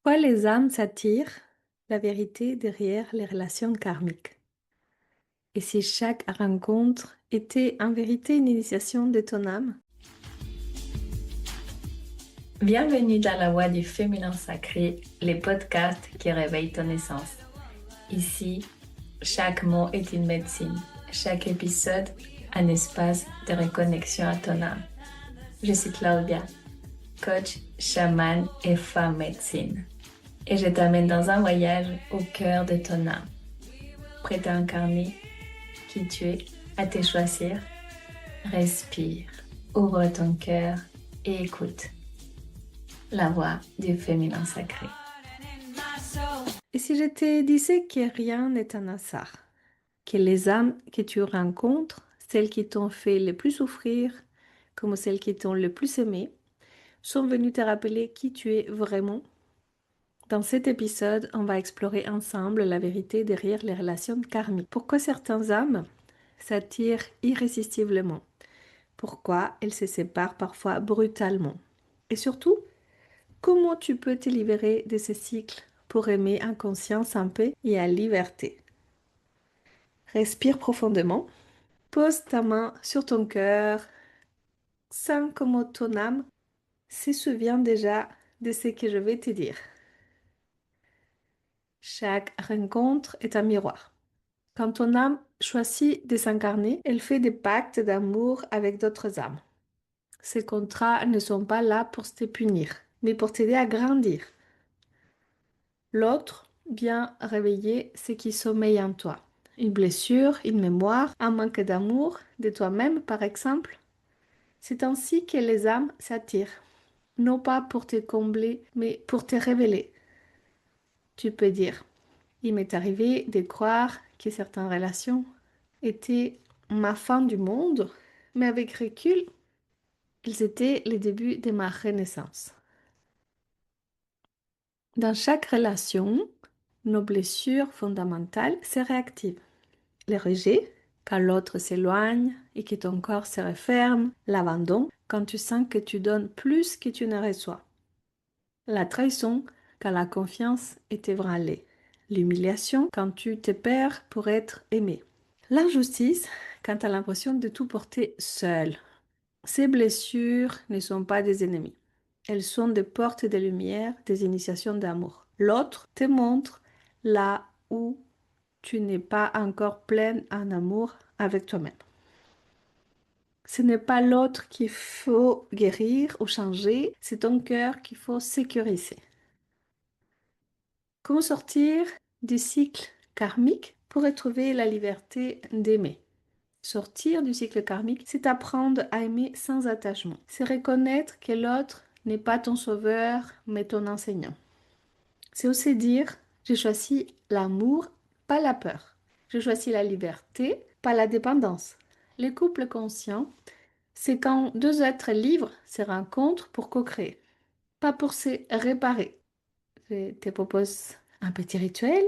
Pourquoi les âmes s'attirent? La vérité derrière les relations karmiques. Et si chaque rencontre était en vérité une initiation de ton âme? Bienvenue dans la voie du féminin sacré, les podcasts qui réveillent ton essence. Ici, chaque mot est une médecine, chaque épisode un espace de reconnexion à ton âme. Je suis Claudia, coach, chamane et femme médecine. Et je t'amène dans un voyage au cœur de ton âme. Prête à incarner qui tu es, à te choisir. Respire, ouvre ton cœur et écoute la voix du féminin sacré. Et si je te disais que rien n'est un hasard, que les âmes que tu rencontres, celles qui t'ont fait le plus souffrir, comme celles qui t'ont le plus aimé, sont venues te rappeler qui tu es vraiment? Dans cet épisode, on va explorer ensemble la vérité derrière les relations karmiques. Pourquoi certaines âmes s'attirent irrésistiblement? Pourquoi elles se séparent parfois brutalement? Et surtout, comment tu peux te libérer de ces cycles pour aimer en conscience, en paix et en liberté? Respire profondément, pose ta main sur ton cœur, sens comment ton âme se souvient déjà de ce que je vais te dire. Chaque rencontre est un miroir. Quand ton âme choisit de s'incarner, elle fait des pactes d'amour avec d'autres âmes. Ces contrats ne sont pas là pour te punir, mais pour t'aider à grandir. L'autre vient réveiller ce qui sommeille en toi. Une blessure, une mémoire, un manque d'amour de toi-même, par exemple. C'est ainsi que les âmes s'attirent, non pas pour te combler, mais pour te révéler. Tu peux dire, il m'est arrivé de croire que certaines relations étaient ma fin du monde, mais avec recul, ils étaient les débuts de ma renaissance. Dans chaque relation, nos blessures fondamentales se réactivent. Le rejet, quand l'autre s'éloigne et que ton corps se referme. L'abandon, quand tu sens que tu donnes plus que tu ne reçois. La trahison, quand la confiance est ébranlée. L'humiliation, quand tu te perds pour être aimé. L'injustice, quand tu as l'impression de tout porter seul. Ces blessures ne sont pas des ennemis. Elles sont des portes de lumière, des initiations d'amour. L'autre te montre là où tu n'es pas encore pleine en amour avec toi-même. Ce n'est pas l'autre qu'il faut guérir ou changer, c'est ton cœur qu'il faut sécuriser. Comment sortir du cycle karmique pour retrouver la liberté d'aimer? Sortir du cycle karmique, c'est apprendre à aimer sans attachement. C'est reconnaître que l'autre n'est pas ton sauveur, mais ton enseignant. C'est aussi dire, je choisis l'amour, pas la peur. Je choisis la liberté, pas la dépendance. Le couple conscient, c'est quand deux êtres libres se rencontrent pour co-créer, pas pour se réparer. Je te propose un petit rituel.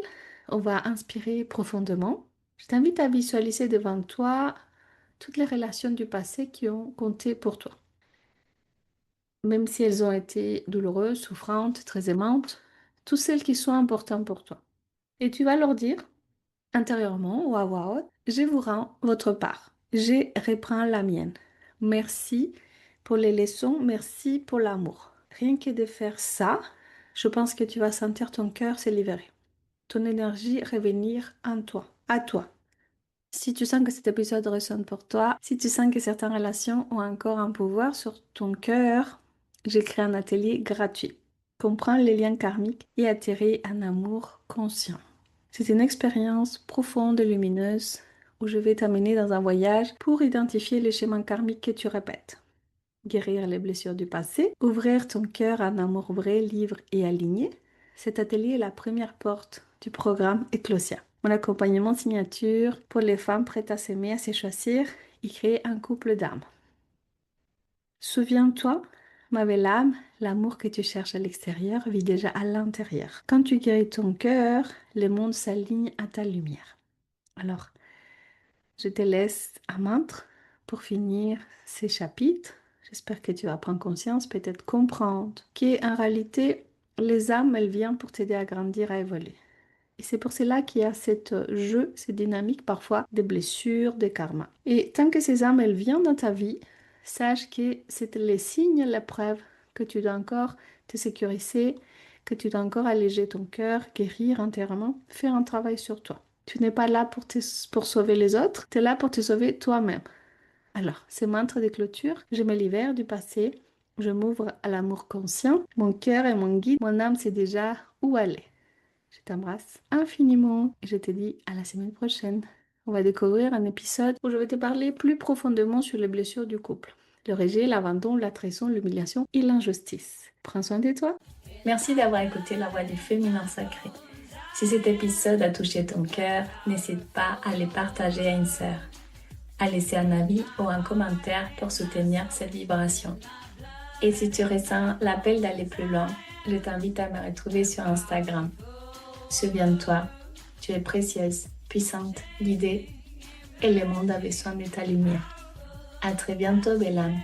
On va inspirer profondément. Je t'invite à visualiser devant toi toutes les relations du passé qui ont compté pour toi. Même si elles ont été douloureuses, souffrantes, très aimantes, toutes celles qui sont importantes pour toi. Et tu vas leur dire, intérieurement ou à voix haute, je vous rends votre part. Je reprends la mienne. Merci pour les leçons, merci pour l'amour. Rien que de faire ça, je pense que tu vas sentir ton cœur se libérer, ton énergie revenir en toi, à toi. Si tu sens que cet épisode résonne pour toi, si tu sens que certaines relations ont encore un pouvoir sur ton cœur, j'ai créé un atelier gratuit. Comprends les liens karmiques et atterrir un amour conscient. C'est une expérience profonde et lumineuse où je vais t'amener dans un voyage pour identifier les schémas karmiques que tu répètes. Guérir les blessures du passé, ouvrir ton cœur à un amour vrai, libre et aligné. Cet atelier est la première porte du programme Eclosia. Mon accompagnement signature pour les femmes prêtes à s'aimer, à se choisir et créer un couple d'âmes. Souviens-toi, ma belle âme, l'amour que tu cherches à l'extérieur vit déjà à l'intérieur. Quand tu guéris ton cœur, le monde s'aligne à ta lumière. Alors, je te laisse un mantra pour finir ces chapitres. J'espère que tu vas prendre conscience, peut-être comprendre qu'en réalité, Les âmes, elles viennent pour t'aider à grandir, à évoluer. Et c'est pour cela qu'il y a cette jeu, cette dynamique, parfois des blessures, des karmas. Et tant que ces âmes, elles viennent dans ta vie, sache que c'est les signes, les preuves que tu dois encore te sécuriser, que tu dois encore alléger ton cœur, guérir intérieurement, faire un travail sur toi. Tu n'es pas là pour sauver les autres, tu es là pour te sauver toi-même. Alors, ce mantra de clôture, je me libère du passé, je m'ouvre à l'amour conscient, mon cœur est mon guide, mon âme sait déjà où aller. Je t'embrasse infiniment et je te dis à la semaine prochaine. On va découvrir un épisode où je vais te parler plus profondément sur les blessures du couple. Le rejet, l'abandon, la trahison, l'humiliation et l'injustice. Prends soin de toi. Merci d'avoir écouté La Voix du Féminin Sacré. Si cet épisode a touché ton cœur, n'hésite pas à le partager à une sœur, à laisser un avis ou un commentaire pour soutenir cette vibration. Et si tu ressens l'appel d'aller plus loin, je t'invite à me retrouver sur Instagram. Souviens-toi, tu es précieuse, puissante, guidée et le monde a besoin de ta lumière. À très bientôt, belle âme.